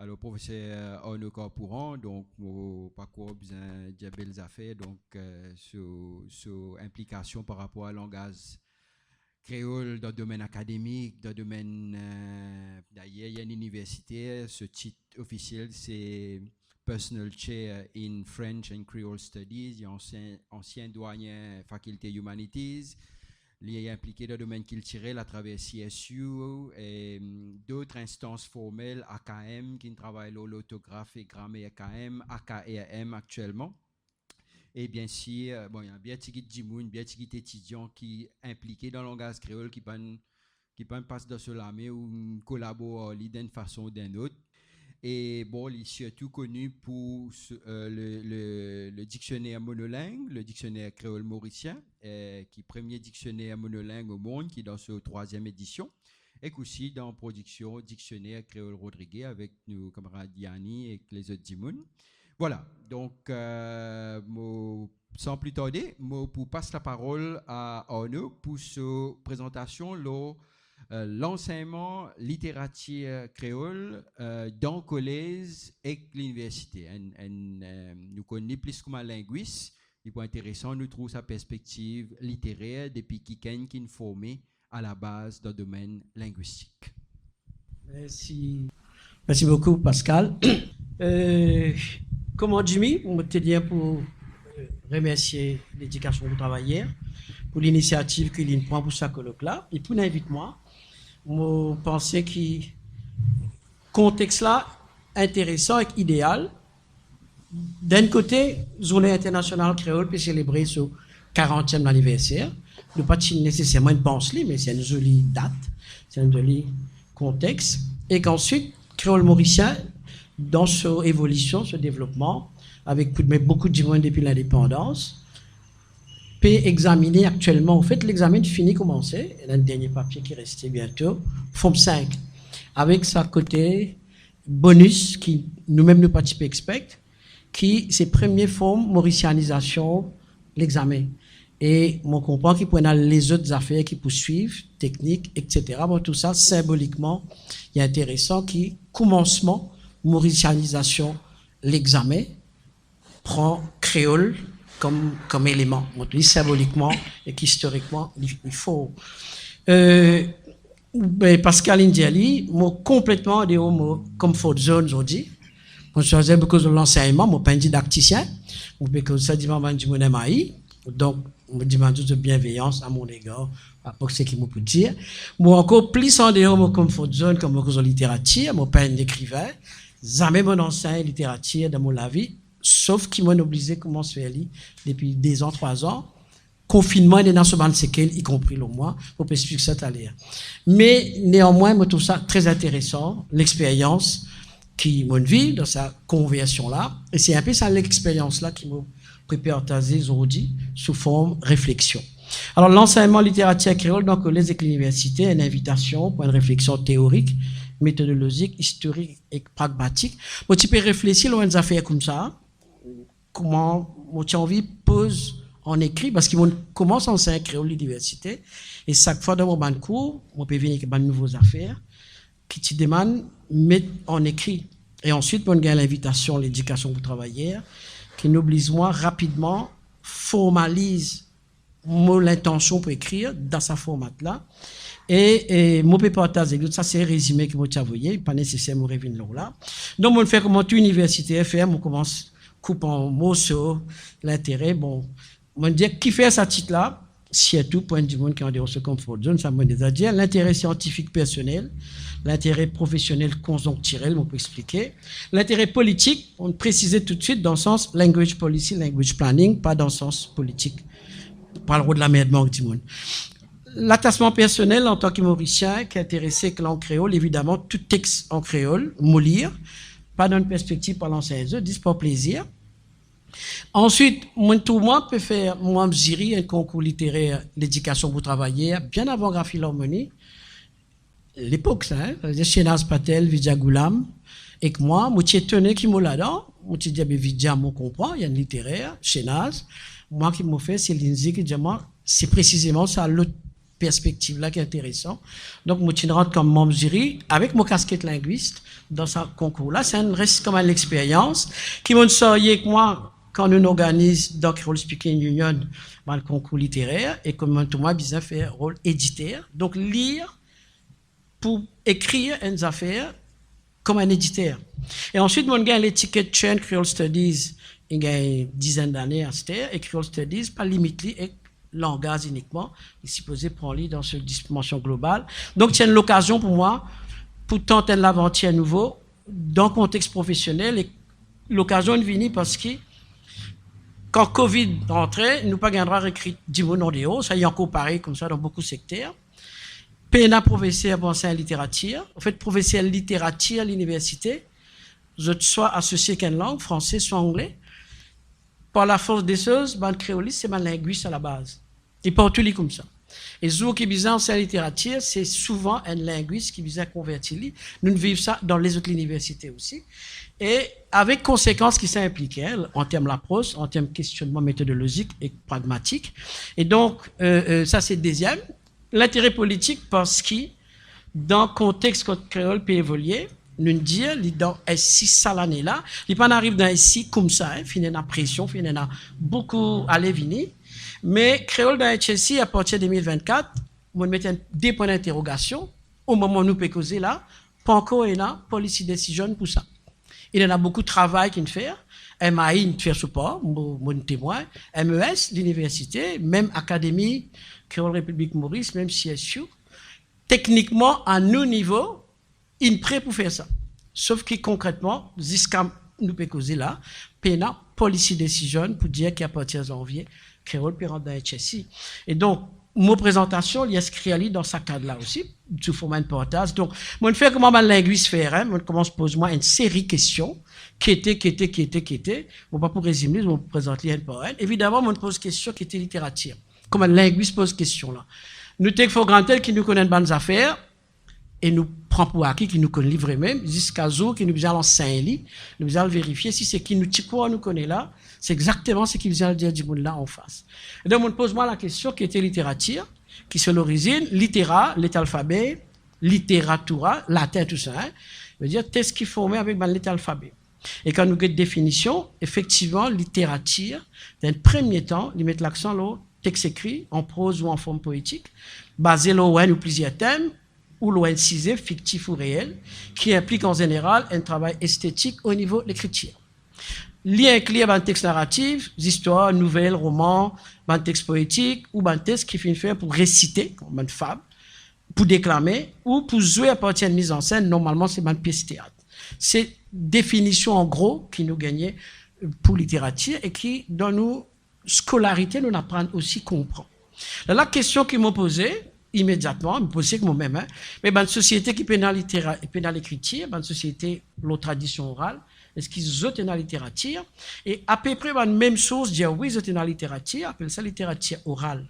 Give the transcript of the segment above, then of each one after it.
Alors, professeur Arnaud Corporan, donc, mon parcours bien de belles affaires, donc, sur implication par rapport à langage créole dans le domaine académique, dans le domaine, d'ailleurs, il y a une université, ce titre officiel, c'est Personal Chair in French and Creole Studies, il y a ancien doyen faculté Humanities, il est impliqué dans le domaine culturel à travers CSU et d'autres instances formelles, AKM, qui travaillent l'orthographe et grammaire AKM, AKRM actuellement. Et bien sûr, bon, il y a bien petit Jimoun, bien petit étudiant qui est impliqué dans le langage créole, qui peut passer dans ce lamé ou collabore d'une façon ou d'une autre. Et bon, il est surtout connu pour le dictionnaire monolingue, le dictionnaire créole mauricien, qui est le premier dictionnaire monolingue au monde, qui est dans sa 3e édition, et aussi dans la production dictionnaire créole Rodriguez avec nos camarades Yanni et les autres Dimoun. Voilà, donc sans plus tarder, pour passer la parole à Arnaud pour sa présentation, l'enseignement littérature créole dans le collège et l'université. Nous connaissons plus comme un linguiste. Il est intéressant, nous trouvons sa perspective littéraire depuis qu'il est formé à la base dans le domaine linguistique. Merci beaucoup, Pascal. Comment Jimmy, on te dire pour remercier l'éducation pour travailler, pour l'initiative qu'il prend pour ce colloque-là, et pour inviter moi. Je pense que contexte là intéressant et idéal. D'un côté, Journée internationale créole peut célébrer son 40e anniversaire. Ne pas nécessairement une pensée, mais c'est une jolie date, c'est un joli contexte. Et qu'ensuite, créole mauricien, dans son évolution, son développement, avec beaucoup de gens depuis l'indépendance, peut examiner actuellement, en fait, l'examen fini commencé, et le dernier papier qui restait bientôt, Forme 5, avec sa côté bonus, qui nous-mêmes nous participons expect, qui c'est première forme mauricianisation, l'examen. Et on comprend qu'il peut y avoir les autres affaires qui poursuivent, techniques, etc. Bon, tout ça, symboliquement, il est intéressant qui, commencement, mauricianisation, l'examen, prend créole comme élément. Donc, symboliquement et historiquement, il faut. Pascal Indiali, moi, complètement de mon comfort zone aujourd'hui. Je choisis beaucoup de l'enseignement, je suis pas un didacticien. Je suis ça dit maman du mon MAI. Donc, je demande de bienveillance à mon égard, pour ce qu'il me peut dire. Moi, encore plus en dehors de mon comfort zone, comme en littérature, je suis pas un écrivain. Jamais mon enseigne littérature dans mon vie, sauf qu'il m'a obligé à commencer à lire depuis 2 ans, 3 ans. Confinement et dans ce moment séquelles, y compris le mois, pour expliquer ça à l'air. Mais néanmoins, je trouve ça très intéressant, l'expérience qui m'a vie dans sa conversion-là. Et c'est un peu ça l'expérience-là qui m'a prépare aujourd'hui sous forme réflexion. Alors, l'enseignement littérature créole dans le collège et l'université est une invitation pour une réflexion théorique, méthodologique, historique et pragmatique. Moi, tu peux réfléchir à une affaire comme ça, comment moi, tu as envie pose en écrit, parce qu'ils commencent à enseigner créole à l'université, et chaque fois dans mon ban de cours, on peut venir avec de nouvelles affaires qui te demandent mettre en écrit. Et ensuite, on a l'invitation, l'éducation pour travailler, qui nous oblige moi rapidement, formalise l'intention pour écrire dans sa format-là. Et mon peux partager, ça c'est un résumé que vous avez, pas nécessairement revenir là. Donc, on fait comment toute université FM, on commence coupe en mots sur l'intérêt. Bon, on dit qui fait ce titre-là, surtout pour du monde qui est en dehors de ce comfort zone, ça m'a déjà dit, l'intérêt scientifique personnel, l'intérêt professionnel conjoncturel, on peut expliquer. L'intérêt politique, on précisait tout de suite dans le sens language policy, language planning, pas dans le sens politique. On parle de la merde du monde. L'attachement personnel en tant que mauricien qui est intéressé que l'en créole, évidemment, tout texte en créole, lire, pas dans une perspective par l'enseignant, dis par plaisir. Ensuite, tout le monde peut faire, moi, Mziri, un concours littéraire, l'éducation pour travailler, bien avant Grand Philharmonie, l'époque, ça, hein, Shenaz Patel, Vidya Goulam, et que moi, je suis étonné qui m'a là-dedans, je suis dit, Vidya, je comprends, il y a une littéraire, Shenaz, moi qui m'a fait, c'est Lindsay qui dit, moi, c'est précisément ça, l'autre perspective-là qui est intéressant. Donc, moi, je rentre comme membre jury avec mon casquette linguiste dans ce concours-là. Ça reste comme une expérience qui m'a sorti avec moi quand nous organisons dans Creole Speaking Union dans le concours littéraire et comme tout moi, besoin faire rôle éditeur. Donc, lire pour écrire une affaire comme un éditeur. Et ensuite, mon gars, l'étiquette Chain Creole Studies, il y a une dizaine d'années à cette et Creole Studies, pas limité et langage uniquement, il est supposé prendre dans cette dimension globale. Donc, c'est l'occasion pour moi, pour tenter l'aventure à nouveau, dans le contexte professionnel, et l'occasion est venue parce que quand Covid rentrait, nous pas gagnerons écrit 10 mots non déo, ça y est encore pareil comme ça dans beaucoup de secteurs. PNA professeur pensé à littérature. En fait, professeur littérature à l'université, je sois associé qu'une langue, français, soit anglais. Par la force des choses, ben, créoliste, c'est ma linguiste à la base. Et partout, il est comme ça. Et ce qui est bizarre en littérature, c'est souvent un linguiste qui vise à convertir. Nous vivons ça dans les autres universités aussi. Et avec conséquences qui s'impliquent en termes d'approche, en termes de questionnement méthodologique et pragmatique. Et donc, ça c'est deuxième. L'intérêt politique parce que dans le contexte que créole peut évoluer, nous dire dans S6 ça l'année là, il pas arrive dans S6 comme ça, finit la pression, finit na beaucoup aller venir, mais créole dans HSI à partir de 2024, on met des points d'interrogation au moment où nous peut causer là, pas encore et là policy decision pour ça. Il y en a beaucoup de travail qu'il fait. MAI, nous fait support, mon témoin, MES, l'université, même Académie, Créole République Maurice, même CSU. Techniquement, à nos niveaux, ils sont prêts pour faire ça. Sauf que concrètement, jusqu'à nous peut causer là, PNA, policy decision, pour dire qu'à partir de janvier, Créole peut rentrer dans HSI. Et donc, mon présentation, il y a inscrit dans ce cadre-là aussi, sous format de portage. Donc, moi, je fais comment ma linguiste fait, hein, moi, commence poser moi une série de questions, qui était. Bon, pas pour résumer, je vais vous présenter une par une. Évidemment, moi, je pose question qui était littérature. Comme un linguiste pose question là. Nous, il faut grand tel qui nous connaît de bonnes affaires, et nous prend pour acquis, qui nous connaît livrer même, jusqu'à jour, qui nous besoin l'enseigner, nous besoin le vérifier, si c'est qui nous connaît là, c'est exactement ce qu'il vient dire du monde là en face. Et donc, on pose moi la question qui était littérature, qui c'est l'origine, littéra, l'alphabet, littératura, latin, tout ça, hein, veut dire, qu'est-ce qui formé avec l'alphabet. Et quand nous avons une définition, effectivement, littérature, dans le premier temps, ils mettent l'accent sur texte écrit, en prose ou en forme poétique, basé sur ou plusieurs thèmes, ou l'on incisé, fictif ou réel, qui implique en général un travail esthétique au niveau de l'écriture. Lien inclut un texte narratif, histoires, nouvelles, romans, un texte poétique, ou un texte qui finit faire pour réciter, comme une fable, pour déclamer, ou pour jouer à partir de mise en scène, normalement c'est une pièce théâtre. C'est définition en gros qui nous gagnait pour littérature et qui, dans nos scolarités, nous apprend aussi comprendre. La question qu'ils m'ont posée, immédiatement, me posait que moi-même, hein, mais une société qui pénale l'écriture, une société, la tradition orale, est-ce qu'ils ont dans la littérature? Et à peu près la même chose, dire oui, ils ont dans la littérature, appelle ça littérature orale.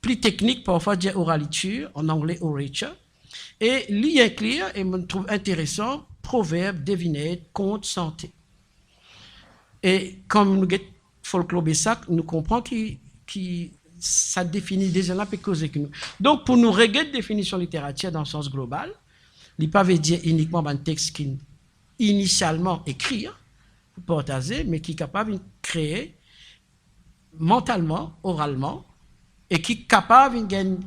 Plus technique, parfois dire oraliture, en anglais orature. Et lien clair, et je trouve intéressant, proverbe, devinette, conte, santé. Et comme nous avons folklore Bessac, nous comprenons que ça définit déjà là, peut causer que nous. Donc, pour nous regarder définition littérature dans le sens global, il ne pas veut dire uniquement un texte qui initialement écrit, pour partager, mais qui est capable de créer mentalement, oralement, et qui est capable de une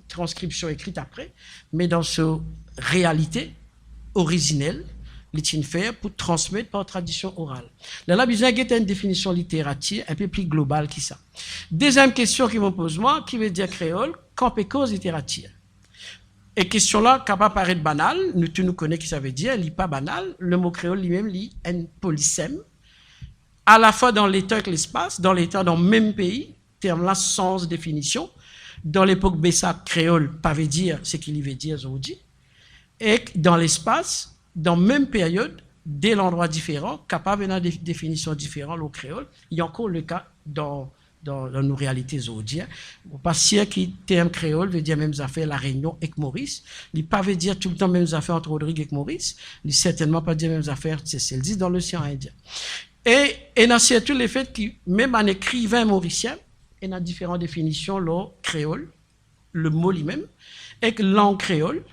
transcription écrite après, mais dans cette réalité originelle, l'utile faire pour transmettre par tradition orale. Là, la besoin de une définition littérature un peu plus globale que ça. Deuxième question qui me pose moi, qui veut dire créole, qu'en peut cause littérature? Et question là, capable paraître banale, nous tous nous connaissons ce que ça veut dire, il n'est pas banal, le mot créole lui-même lit un polysème, à la fois dans l'état et l'espace, dans l'état dans le même pays, terme là sans définition, dans l'époque Bessac, créole, pas veut dire ce qu'il veut dire aujourd'hui, et dans l'espace, dans la même période, dès l'endroit différent, capable d'avoir des définitions différentes au créole. Il y a encore le cas dans nos réalités aujourd'hui. Parce que terme créole veut dire même affaire la Réunion et Maurice. Il ne pas veut dire tout le temps même affaire entre Rodrigue et Maurice. Il ne certainement pas dire même affaire, c'est celle-ci dans l'océan Indien. Et il y a surtout le fait que même un écrivain mauricien, il y a différentes définitions, le créole. le mot lui-même, et que langue créole.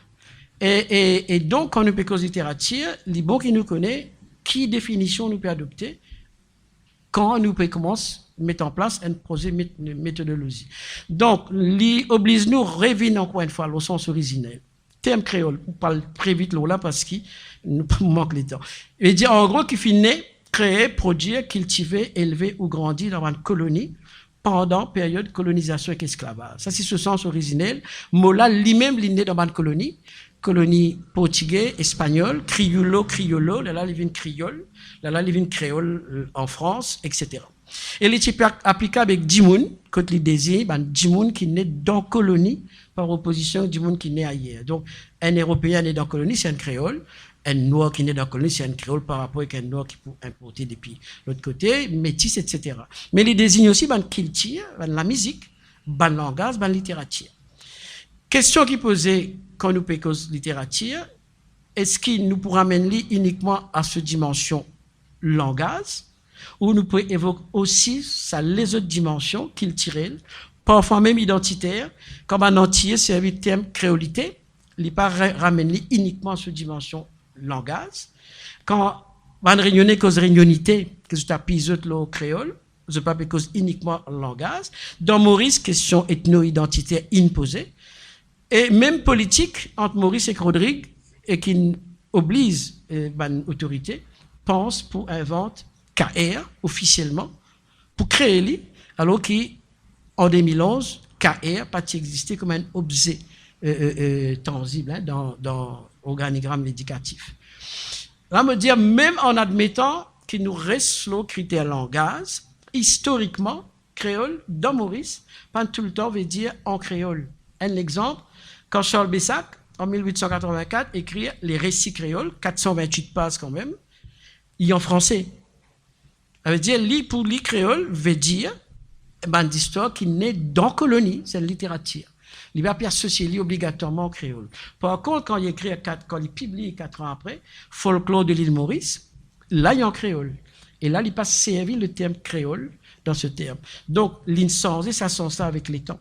Et donc, quand nous peut cause littérature, les bons qui nous connaissent, qui définition nous peut adopter, quand nous peut commencer à mettre en place une méthodologie. Donc, li oblige nous revenir encore une fois au sens originel. Terme créole, on parle très vite là parce qu'il nous manque le temps. Il dit en gros qu'il finit créer, produire, cultiver, élever ou grandir dans une colonie pendant période colonisation et esclavage. Ça, c'est ce sens originel. Mola lui-même né dans une colonie portugais, espagnol, criollo, là il vient créole, là il vient créole en France, etc. Et les types applicables avec Dimoun, quand il désigne, Dimoun qui naît dans colonie par opposition à Dimoun qui naît ailleurs. Donc, un Européen né dans colonie, c'est un créole. Un noir qui naît dans la colonie, c'est un créole par rapport à un noir qui peut importer depuis l'autre côté, métis, etc. Mais il désigne aussi la culture, la musique, le langage, la littérature. Question qui posait quand nous parlons de littérature, est-ce qu'il nous pourra amener uniquement à cette dimension langage, ou nous pouvons évoquer aussi les autres dimensions culturelles, parfois même identitaires, comme un entier servi de terme créolité, il n'est pas ramené uniquement à cette dimension langage. Quand on réunit cause réunionité, que je tapis le créole, je pas cause uniquement langage. Dans Maurice, question ethno-identitaire imposée. Et même politique, entre Maurice et Rodrigue, et qui oblige l'autorité, pense pour inventer KR officiellement, pour créer lui, alors qu'en 2011, KR pas existé comme un objet tangible dans l'organigramme éducatif. Là, me dire, même en admettant qu'il nous reste le critère langage, historiquement, créole, dans Maurice, pas tout le temps veut dire en créole. Un exemple, quand Charles Bessac, en 1884, écrit les récits créoles, 428 pages quand même, il est en français. Ça veut dire, pour lui, créole veut dire, d'histoire qui naît dans colonie, c'est une littérature. Il va pas associer obligatoirement au créole. Par contre, quand il publie 4 ans après, Folklore de l'île Maurice, là, il y a en créole. Et là, il passe servir le terme créole dans ce terme. Donc, l'insensé, ça sent ça avec les temps.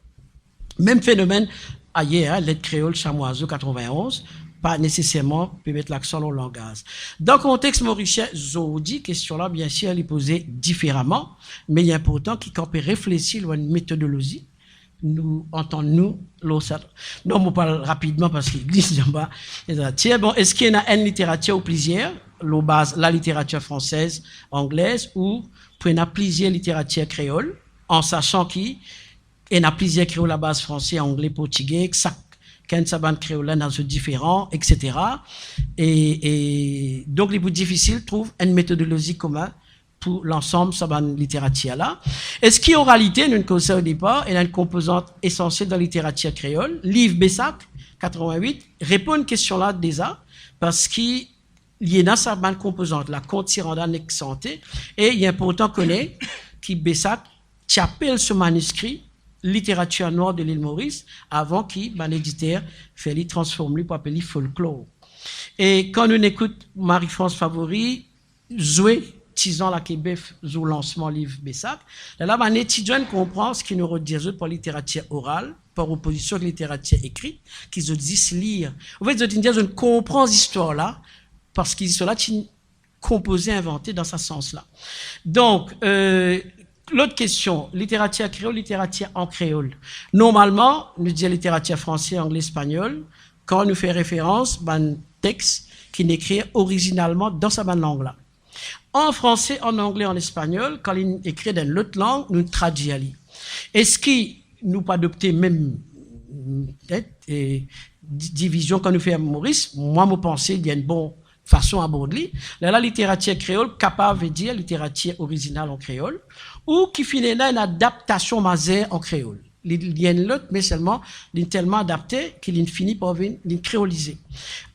Même phénomène ailleurs, l'aide créole chamoiseau 91, pas nécessairement peut mettre l'accent au langage. Dans le contexte mauricien, Zoudi, question-là, bien sûr, elle est posée différemment, mais il est important qu'on peut réfléchir à une méthodologie. Nous entendons l'autre. Non, on parle rapidement parce qu'il glisse en bas. Bon, est-ce qu'il y a une littérature ou plusieurs, la littérature française, anglaise, ou il y a plusieurs littératures créoles, en sachant qu'il y a plusieurs créoles à base français, anglais, portugais, quand ça va créole dans ce différent, etc. Et donc, les plus difficiles trouvent une méthodologie commune pour l'ensemble de la littérature-là. Est-ce qu'en réalité, nous ne au départ, il y a une composante essentielle dans la littérature créole. Livre Bessac, 88, répond à une question-là déjà, parce qu'il y a dans sa composante, la compte Tiranda santé, et il est important qu'on ait qui Bessac appelle ce manuscrit littérature noire de l'île Maurice avant qu'il, l'éditeur, fait lui transformer pour appeler folklore. Et quand on écoute Marie-France Favori, jouer 6 ans la Québec au lancement livre Bessac, là, un étudiant comprend ce qu'il nous redit pour la littérature orale, par opposition à la littérature écrite, qu'ils se disent lire. En fait, je comprends cette histoire-là, parce qu'ils sont là, composés, inventés dans ce sens-là. Donc, l'autre question, littérature créole, littérature en créole. Normalement, nous disons littérature français, anglais, espagnol, quand on nous fait référence à un texte qui est écrit originalement dans sa langue-là. En français, en anglais, en espagnol, quand il est écrit dans l'autre langue, nous traduisons. Est-ce qu'il nous pas adopté même division quand nous faisons Maurice? Moi, je pense qu'il y a une bonne façon à aborder. La littérature créole, capable de dire littérature originale en créole, ou qui finalement une adaptation majeure en créole. Il y a une autre, mais seulement il est tellement adapté qu'il finit par venir créoliser.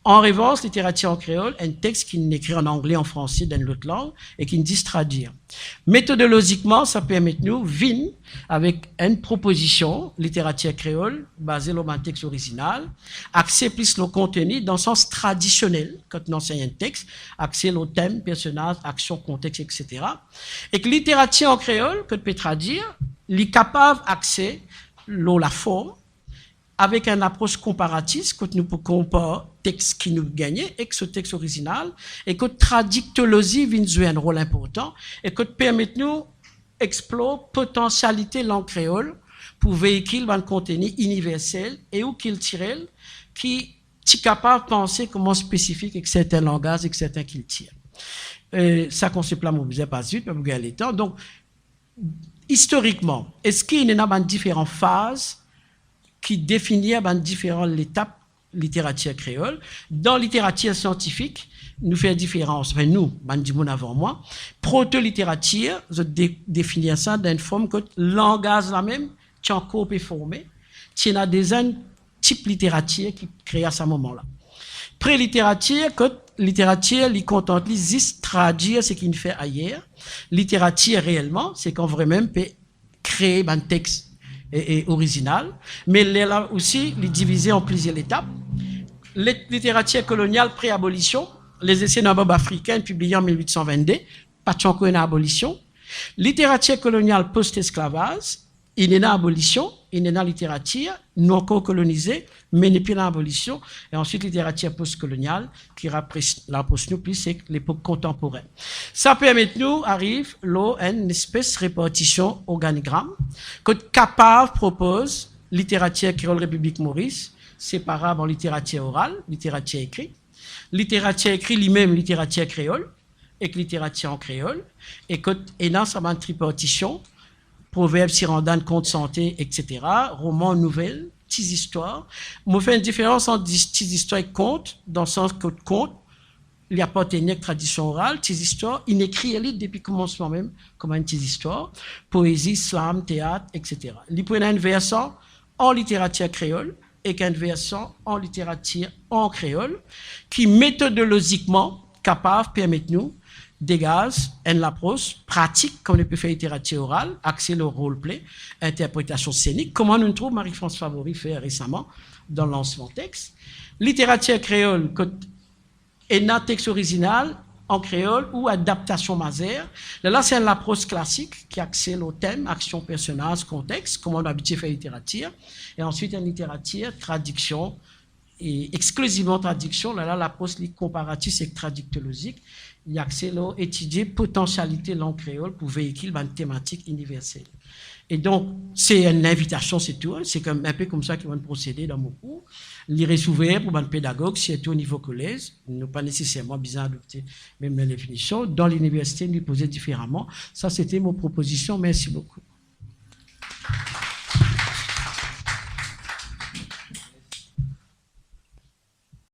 En revanche, littérature en créole, un texte qui est écrit en anglais, en français, dans l'autre langue, et qui ne dit traduire. Méthodologiquement, ça permet nous, vin, avec une proposition, littérature créole, basée sur un texte original, axé plus le contenu dans le sens traditionnel, quand on enseigne un texte, axé le thème, personnage, action, contexte, etc. Et que littérature en créole, que tu peux traduire, il est capable d'axer la forme, avec une approche comparatiste, que nous comparons texte qui nous gagnait et que ce texte original, et que traductologie vient jouer un rôle important, et que permet nous explorer potentialité langue créole pour véhiculer un contenu universel et où qu'il tire, qui est capable de penser comment spécifique avec certains langages et certains qu'il tire. Ça concept là, je ne vous ai pas dit, mais vous avez le temps. Donc, historiquement, est-ce qu'il y a différentes phases qui définissent différentes étapes littérature créole? Dans la littérature scientifique, nous faisons différence, enfin nous, Bandimoun avant moi, proto-littérature, je définis ça d'une forme que le langage la même, qui est encore formé, qui a des types de littérature qui créent à ce moment-là. Pré-littérature, que littérature, il contente, il juste traduire ce qu'il fait ailleurs. Littérature réellement, c'est quand vraiment peut créer un texte original, mais là aussi, il est divisé en plusieurs étapes. Littérature coloniale pré-abolition, les essais d'un africain publiés en 1822, pas encore une abolition. Littérature coloniale post-esclavage, il y a une abolition, il y a une littérature non encore colonisée, mais n'est plus l'abolition. Et ensuite, littérature post-coloniale, qui rapproche nous plus, c'est l'époque contemporaine. Ça permet nous, arrive, là, une espèce de répartition organigramme, que Capave propose, littérature créole République Maurice, séparable en littérature orale, littérature écrite. Littérature écrite lui-même, littérature créole, et littérature en créole, et que, et dans sa tripartition, proverbes, sirandan, contes santé, etc., romans, nouvelles, petites histoires. On fait une différence entre petites histoires et contes, dans le sens que contes, il n'y a pas de tradition orale, petites histoires, il écrit depuis le commencement même, comme une petite histoire, poésie, slam, théâtre, etc. Il prend un versant en littérature créole et un versant en littérature en créole, qui méthodologiquement capable de permettre nous dégage une approche pratique, comme on peut faire littérature orale, accès au role-play, interprétation scénique, comment nous trouvons Marie-France Favori fait récemment dans le lancement texte. Littérature créole, est un texte original en créole ou adaptation mazère. Là, c'est une approche classique qui accède au thème, action, personnage, contexte, comment on a habitué à faire littérature. Et ensuite, une littérature, traduction, et exclusivement traduction. Là, l'approche comparative et traductologique. Il y a accès à étudier potentialité langue créole pour véhiculer une thématique universelle. Et donc, c'est une invitation, c'est tout. C'est un peu comme ça qu'ils vont procéder dans mon cours. Lire ouvert pour un pédagogue, surtout au niveau collège. Ils n'ont pas nécessairement besoin d'adopter même la définition. Dans l'université, nous poser différemment. Ça, c'était mon proposition. Merci beaucoup.